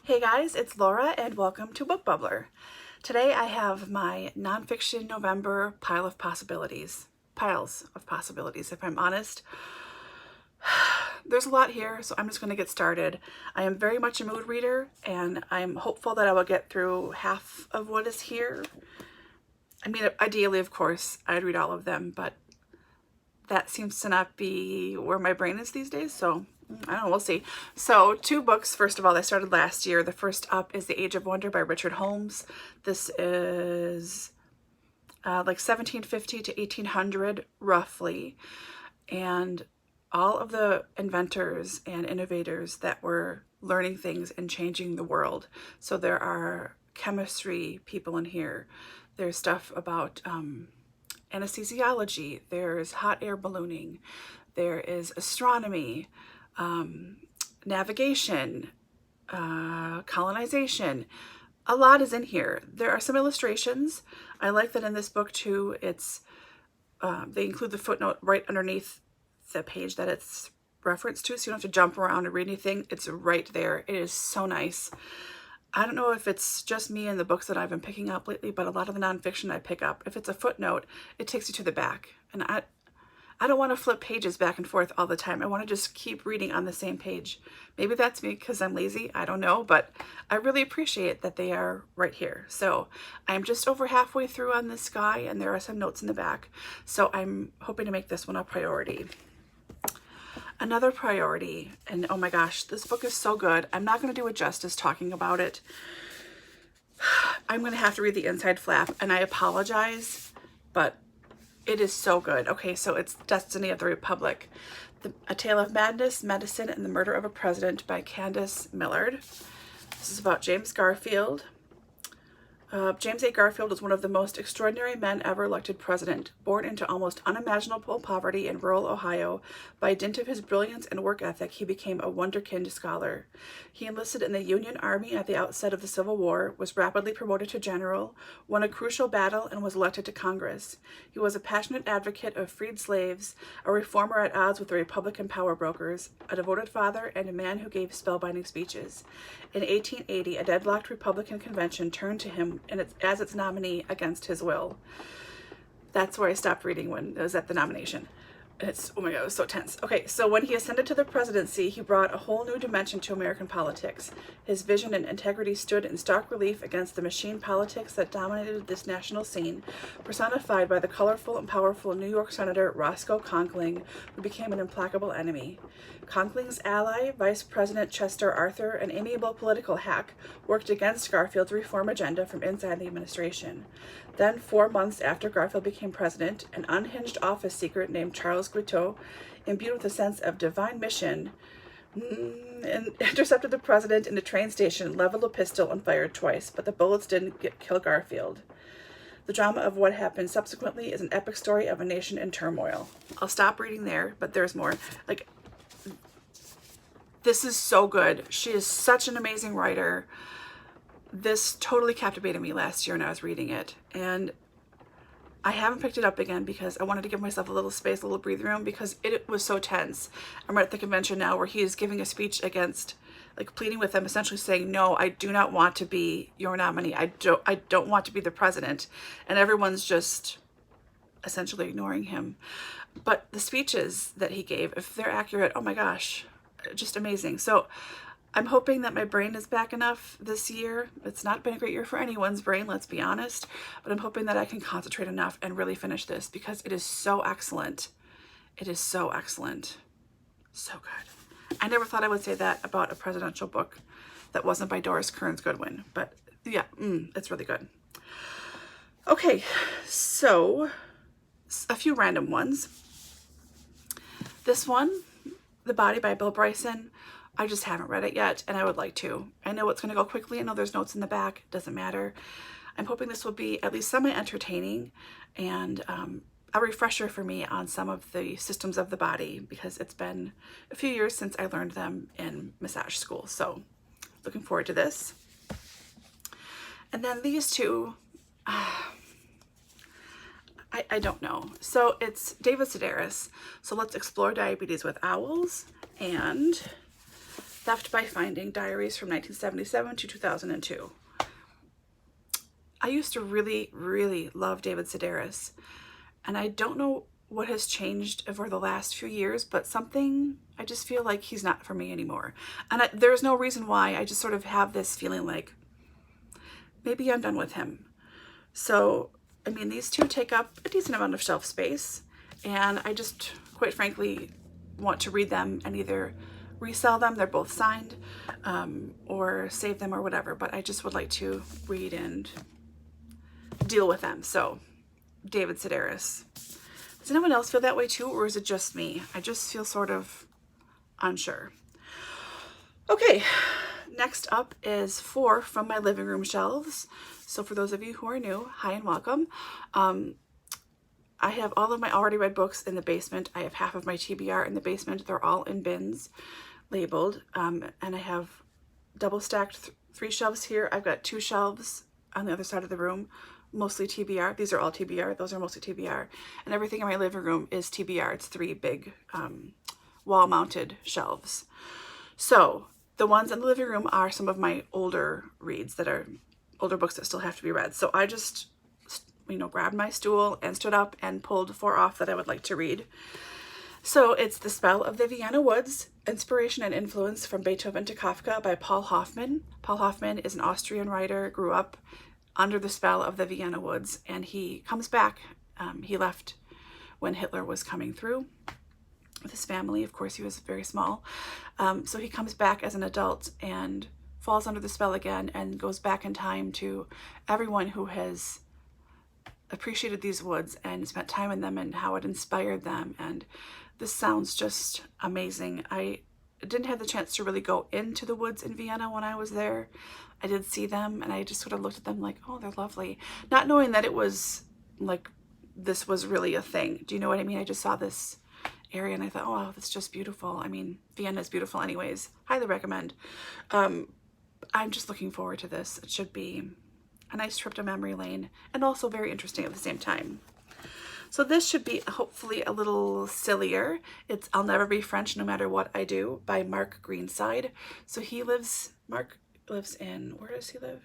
Hey guys, it's Laura and welcome to Book Bubbler. Today I have my nonfiction November piles of possibilities, if I'm honest. There's a lot here, so I'm just going to get started. I am very much a mood reader and I'm hopeful that I will get through half of what is here. I mean, ideally, of course, I'd read all of them, but that seems to not be where my brain is these days, so I don't know, we'll see. So 2 books, first of all, that started last year. The first up is The Age of Wonder by Richard Holmes. This is like 1750 to 1800 roughly, and all of the inventors and innovators that were learning things and changing the world. So there are chemistry people in here. There's stuff about anesthesiology, there's hot air ballooning, there is astronomy, navigation, colonization. A lot is in here. There are some illustrations. I like that in this book too, it's they include the footnote right underneath the page that it's referenced to, so you don't have to jump around and read anything. It's right there. It is so nice. I don't know if it's just me and the books that I've been picking up lately, but a lot of the nonfiction I pick up, if it's a footnote, it takes you to the back. And I don't want to flip pages back and forth all the time. I want to just keep reading on the same page. Maybe that's me because I'm lazy. I don't know, but I really appreciate that they are right here. So I'm just over halfway through on this guy, and there are some notes in the back. So I'm hoping to make this one a priority. Another priority, and oh my gosh, this book is so good. I'm not going to do it justice talking about it. I'm going to have to read the inside flap, and I apologize, but it is so good. Okay, so it's Destiny of the Republic. A Tale of Madness, Medicine, and the Murder of a President by Candice Millard. This is about James Garfield. James A. Garfield was one of the most extraordinary men ever elected president. Born into almost unimaginable poverty in rural Ohio, by dint of his brilliance and work ethic, he became a wonderkind scholar. He enlisted in the Union Army at the outset of the Civil War, was rapidly promoted to general, won a crucial battle, and was elected to Congress. He was a passionate advocate of freed slaves, a reformer at odds with the Republican power brokers, a devoted father, and a man who gave spellbinding speeches. In 1880, a deadlocked Republican convention turned to him as its nominee against his will. That's where I stopped reading when it was at the nomination. Oh my God, it was so tense. Okay, so when he ascended to the presidency, he brought a whole new dimension to American politics. His vision and integrity stood in stark relief against the machine politics that dominated this national scene, personified by the colorful and powerful New York Senator Roscoe Conkling, who became an implacable enemy. Conkling's ally, Vice President Chester Arthur, an amiable political hack, worked against Garfield's reform agenda from inside the administration. Then, 4 months after Garfield became president, an unhinged office secret named Charles Guiteau, imbued with a sense of divine mission, intercepted the president in a train station, leveled a pistol, and fired twice, but the bullets didn't kill Garfield. The drama of what happened subsequently is an epic story of a nation in turmoil. I'll stop reading there, but there's more. This is so good. She is such an amazing writer. This totally captivated me last year when I was reading it, and I haven't picked it up again because I wanted to give myself a little space, a little breathing room, because it was so tense. I'm at the convention now where he is giving a speech against, pleading with them, essentially saying, no, I do not want to be your nominee. I don't want to be the president. And everyone's just essentially ignoring him. But the speeches that he gave, if they're accurate, oh my gosh, just amazing. So I'm hoping that my brain is back enough this year. It's not been a great year for anyone's brain, let's be honest, but I'm hoping that I can concentrate enough and really finish this because it is so excellent. It is so excellent. So good. I never thought I would say that about a presidential book that wasn't by Doris Kearns Goodwin, but yeah, it's really good. Okay, so a few random ones. This one, The Body by Bill Bryson. I just haven't read it yet, and I would like to. I know it's going to go quickly. I know there's notes in the back. Doesn't matter. I'm hoping this will be at least semi-entertaining and a refresher for me on some of the systems of the body, because it's been a few years since I learned them in massage school. So looking forward to this. And then these two, I don't know. So it's David Sedaris. So let's explore diabetes with owls, and Theft by Finding, Diaries from 1977 to 2002. I used to really, really love David Sedaris, and I don't know what has changed over the last few years, but something, I just feel like he's not for me anymore. And there's no reason why, I just sort of have this feeling like maybe I'm done with him. So, I mean, these two take up a decent amount of shelf space, and I just, quite frankly, want to read them and either resell them, they're both signed, or save them or whatever, but I just would like to read and deal with them. So, David Sedaris. Does anyone else feel that way too, or is it just me? I just feel sort of unsure. Okay, next up is 4 from my living room shelves. So for those of you who are new, hi and welcome. I have all of my already read books in the basement. I have half of my TBR in the basement. They're all in bins labeled, and I have double stacked 3 shelves here. I've got 2 shelves on the other side of the room, mostly TBR. These are all TBR. Those are mostly TBR. And everything in my living room is TBR. It's 3 big wall-mounted shelves. So the ones in the living room are some of my older reads that are older books that still have to be read. So I just, you know, grabbed my stool and stood up and pulled 4 off that I would like to read. So it's The Spell of the Vienna Woods, Inspiration and Influence from Beethoven to Kafka by Paul Hofmann. Paul Hofmann is an Austrian writer, grew up under the spell of the Vienna Woods, and he comes back. He left when Hitler was coming through with his family. Of course, he was very small. So he comes back as an adult and falls under the spell again and goes back in time to everyone who has appreciated these woods and spent time in them and how it inspired them. And this sounds just amazing. I didn't have the chance to really go into the woods in Vienna when I was there. I did see them and I just sort of looked at them like, oh, they're lovely. Not knowing that it was like, this was really a thing. Do you know what I mean? I just saw this area and I thought, oh, wow, that's just beautiful. I mean, Vienna is beautiful anyways. Highly recommend. I'm just looking forward to this. It should be a nice trip to memory lane and also very interesting at the same time. So this should be hopefully a little sillier. It's I'll Never Be French No Matter What I Do by Mark Greenside. So Mark lives in, where does he live?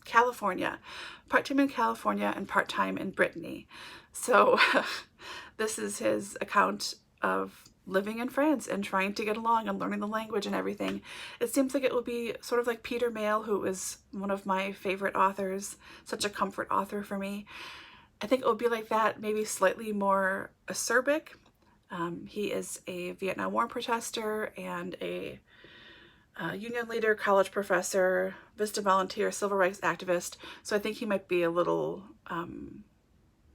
California. Part-time in California and part-time in Brittany. So this is his account of living in France and trying to get along and learning the language and everything. It seems like it will be sort of like Peter Mayle, who is one of my favorite authors, such a comfort author for me. I think it will be like that, maybe slightly more acerbic. He is a Vietnam War protester and a union leader, college professor, Vista volunteer, civil rights activist. So I think he might be a little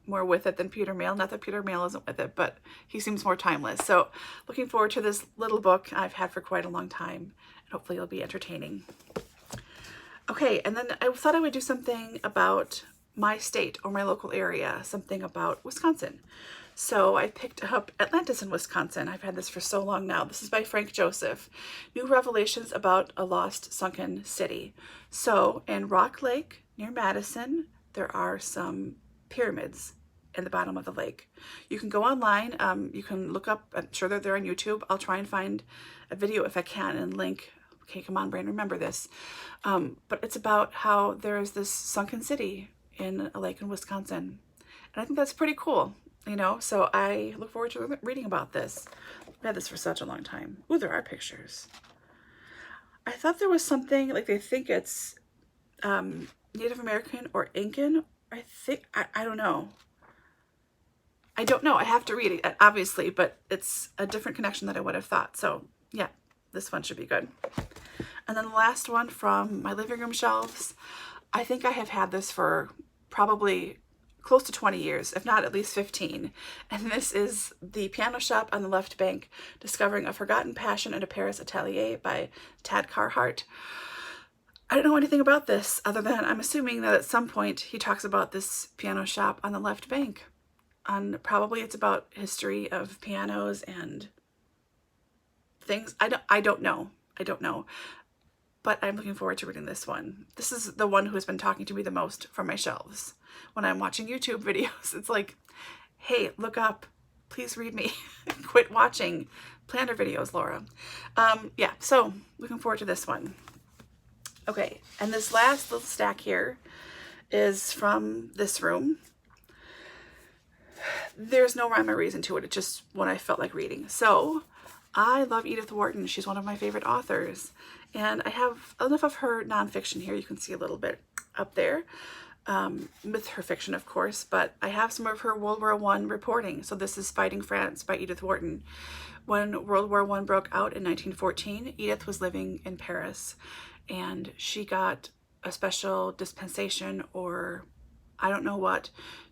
more with it than Peter Mayle. Not that Peter Mayle isn't with it, but he seems more timeless. So looking forward to this little book I've had for quite a long time, and hopefully it'll be entertaining. Okay, and then I thought I would do something about my state or my local area, something about Wisconsin. So I picked up Atlantis in Wisconsin. I've had this for so long now. This is by Frank Joseph. New revelations about a lost sunken city. So in Rock Lake near Madison, there are some pyramids in the bottom of the lake. You can go online. You can look up, I'm sure they're there on YouTube. I'll try and find a video if I can and link. Okay, come on, Bryan, remember this. But it's about how there is this sunken city in a lake in Wisconsin. And I think that's pretty cool, you know? So I look forward to reading about this. I've had this for such a long time. Ooh, there are pictures. I thought there was something, like they think it's Native American or Incan. I don't know. I don't know. I have to read it, obviously, but it's a different connection than I would have thought. So yeah, this one should be good. And then the last one from my living room shelves. I think I have had this for probably close to 20 years, if not at least 15. And this is The Piano Shop on the Left Bank, Discovering a Forgotten Passion in a Paris Atelier by Tad Carhart. I don't know anything about this other than I'm assuming that at some point he talks about this piano shop on the left bank. Probably it's about history of pianos and things. I don't know. But I'm looking forward to reading this one. This is the one who has been talking to me the most from my shelves. When I'm watching YouTube videos, it's like, hey, look up Please read me. Quit watching planner videos, Laura. Yeah, so looking forward to this one. Okay, and this last little stack here is from this room. There's no rhyme or reason to it. It's just what I felt like reading. So I love Edith Wharton. She's one of my favorite authors. And I have enough of her nonfiction here. You can see a little bit up there with her fiction, of course. But I have some of her World War I reporting. So this is Fighting France by Edith Wharton. When World War I broke out in 1914, Edith was living in Paris. And she got a special dispensation, or I don't know what,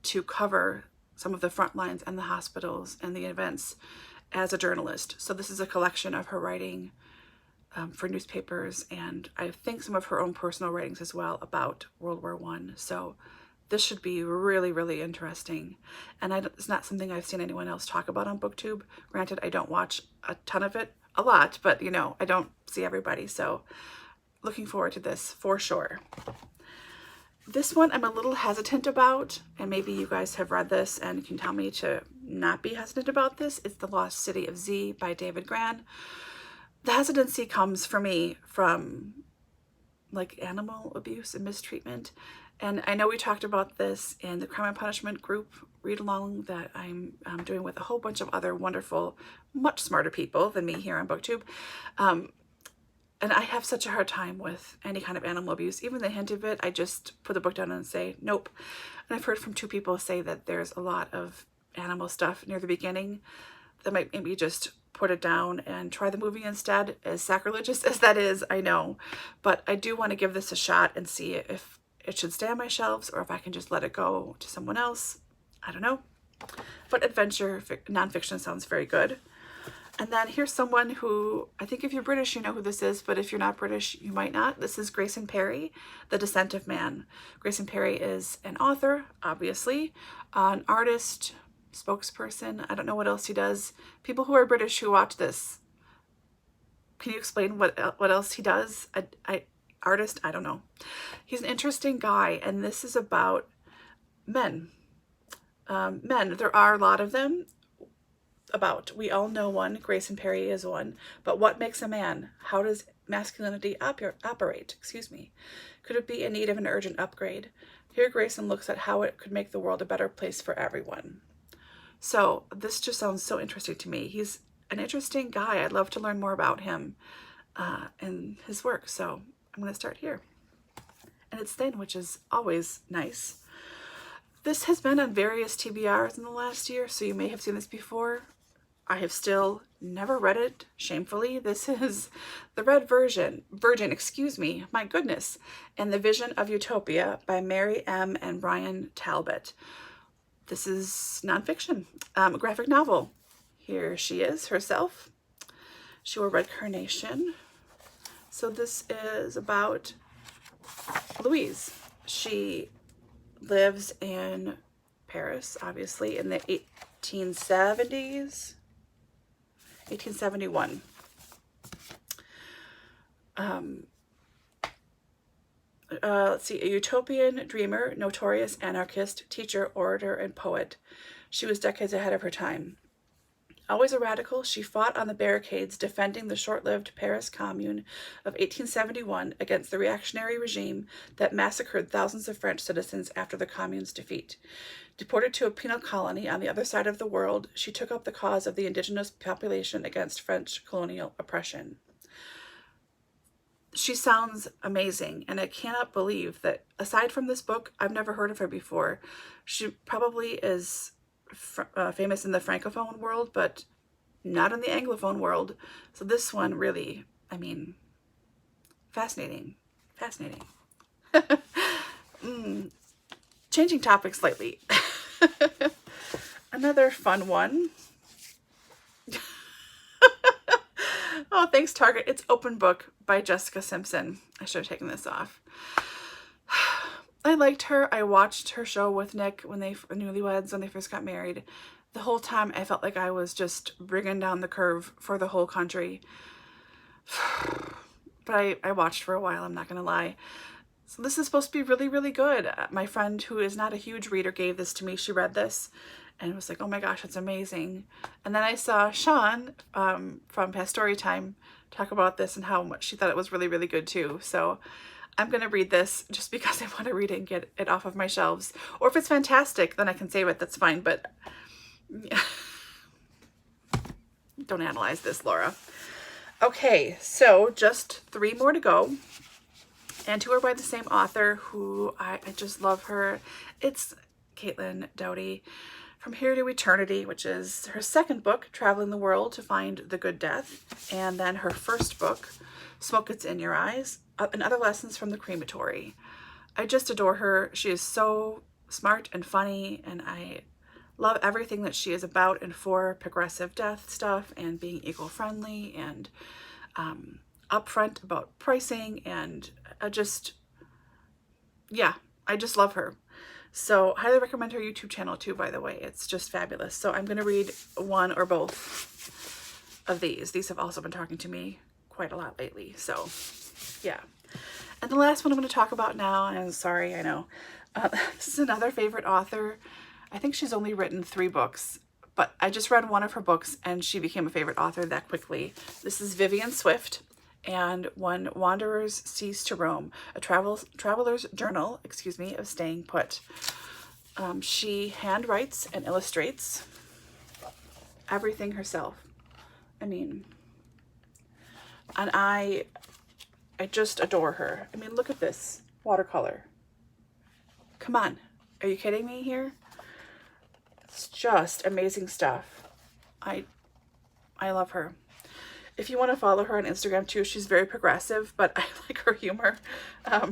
to cover some of the front lines and the hospitals and the events as a journalist. So this is a collection of her writing for newspapers, and I think some of her own personal writings as well about World War I. So this should be really, really interesting. And it's not something I've seen anyone else talk about on BookTube. Granted, I don't watch a ton of it, a lot, but you know, I don't see everybody. So looking forward to this for sure. This one I'm a little hesitant about, and maybe you guys have read this and can tell me to not be hesitant about this. It's The Lost City of Zee by David Grann. The hesitancy comes for me from like animal abuse and mistreatment. And I know we talked about this in the Crime and Punishment group read along that I'm doing with a whole bunch of other wonderful, much smarter people than me here on BookTube. And I have such a hard time with any kind of animal abuse. Even the hint of it, I just put the book down and say, nope. And I've heard from 2 people say that there's a lot of animal stuff near the beginning that might maybe just put it down and try the movie instead. As sacrilegious as that is, I know. But I do want to give this a shot and see if it should stay on my shelves or if I can just let it go to someone else. I don't know. But adventure nonfiction sounds very good. And then here's someone who, I think if you're British, you know who this is, but if you're not British, you might not. This is Grayson Perry, The Descent of Man. Grayson Perry is an author, obviously, an artist, spokesperson. I don't know what else he does. People who are British who watch this, can you explain what else he does? Artist? I don't know. He's an interesting guy, and this is about men. There are a lot of them. We all know one. Grayson Perry is one. But what makes a man? How does masculinity operate? Excuse me. Could it be in need of an urgent upgrade? Here Grayson looks at how it could make the world a better place for everyone. So this just sounds so interesting to me. He's an interesting guy. I'd love to learn more about him and his work. So I'm going to start here. And it's thin, which is always nice. This has been on various TBRs in the last year, so you may have seen this before. I have still never read it, shamefully. This is the Red Virgin, excuse me, my goodness, and the Vision of Utopia by Mary M. and Bryan Talbot. This is nonfiction, a graphic novel. Here she is herself. She wore red carnation. So this is about Louise. She lives in Paris, obviously, in the 1870s. 1871. Let's see, a utopian dreamer, notorious anarchist, teacher, orator, and poet. She was decades ahead of her time. Always a radical, she fought on the barricades defending the short-lived Paris Commune of 1871 against the reactionary regime that massacred thousands of French citizens after the Commune's defeat. Deported to a penal colony on the other side of the world, she took up the cause of the indigenous population against French colonial oppression. She sounds amazing, and I cannot believe that, aside from this book, I've never heard of her before. She probably is famous in the Francophone world, but not in the Anglophone world. So this one really, I mean, fascinating. Fascinating. Changing topics slightly. Another fun one. Oh, thanks, Target. It's Open Book by Jessica Simpson. I should have taken this off. I liked her. I watched her show with Nick when they newlyweds, when they first got married. The whole time I felt like I was just bringing down the curve for the whole country. But I watched for a while, I'm not going to lie. So this is supposed to be really, really good. My friend, who is not a huge reader, gave this to me. She read this and was like, oh my gosh, it's amazing. And then I saw Sean from Past Storytime talk about this and how much she thought it was really, really good too. So I'm going to read this just because I want to read it and get it off of my shelves. Or if it's fantastic, then I can save it. That's fine. But don't analyze this, Laura. Okay, so just 3 more to go. And 2 are by the same author who I just love her. It's Caitlin Doughty. From Here to Eternity, which is her second book, Traveling the World to Find the Good Death. And then her first book, Smoke Gets in Your Eyes, and Other Lessons from the Crematory. I just adore her. She is so smart and funny, and I love everything that she is about and for progressive death stuff and being eco-friendly and upfront about pricing, and I just love her. So highly recommend her YouTube channel too, by the way. It's just fabulous. So I'm going to read 1 or both of these. These have also been talking to me quite a lot lately. So yeah. And the last one I'm going to talk about now, and I'm sorry, I know, this is another favorite author. I think she's only written 3 books, but I just read one of her books and she became a favorite author that quickly. This is Vivian Swift. And When Wanderers Cease to Roam, a traveler's journal, of staying put. She handwrites and illustrates everything herself. I mean, and I just adore her. I mean, look at this watercolor. Come on, are you kidding me here? It's just amazing stuff. I love her. If you want to follow her on Instagram too, she's very progressive, but I like her humor. I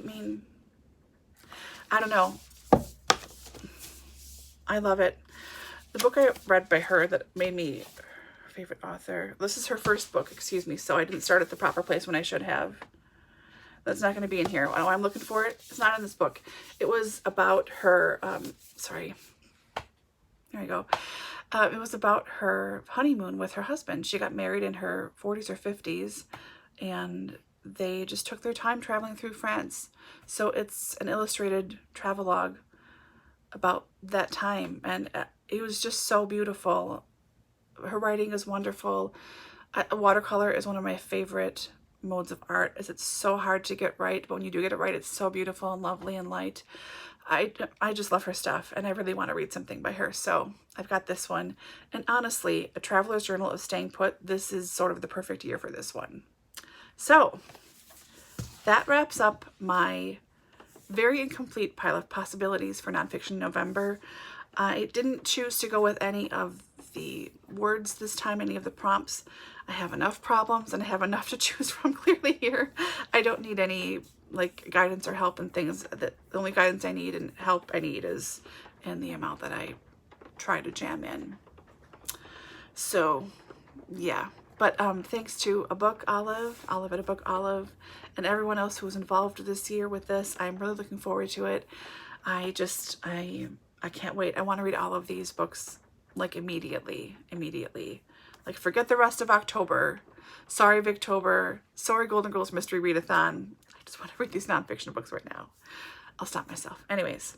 mean, I don't know. I love it. The book I read by her that made me her favorite author. This is her first book, so I didn't start at the proper place when I should have. That's not going to be in here. I'm looking for it. It's not in this book. It was about her, sorry. There we go. It was about her honeymoon with her husband. She got married in her 40s or 50s, and they just took their time traveling through France. So it's an illustrated travelogue about that time, and it was just so beautiful. Her writing is wonderful. Watercolor is one of my favorite modes of art, as it's so hard to get right, but when you do get it right, it's so beautiful and lovely and light. I just love her stuff, and I really want to read something by her, so I've got this one. And honestly, A Traveler's Journal of Staying Put, this is sort of the perfect year for this one. So that wraps up my very incomplete pile of possibilities for nonfiction November. I didn't choose to go with any of the words this time, any of the prompts. I have enough problems and I have enough to choose from clearly here. I don't need any like guidance or help and things. The only guidance I need and help I need is in the amount that I try to jam in. So yeah, but thanks to A Book Olive at A Book Olive, and everyone else who was involved this year with this. I'm really looking forward to it. I can't wait. I want to read all of these books like immediately. Like forget the rest of October. Sorry, Victober. Sorry, Golden Girls Mystery Readathon. I just want to read these nonfiction books right now. I'll stop myself. Anyways,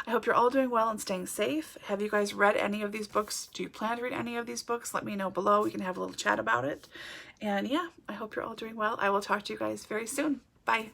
I hope you're all doing well and staying safe. Have you guys read any of these books? Do you plan to read any of these books? Let me know below. We can have a little chat about it. And yeah, I hope you're all doing well. I will talk to you guys very soon. Bye.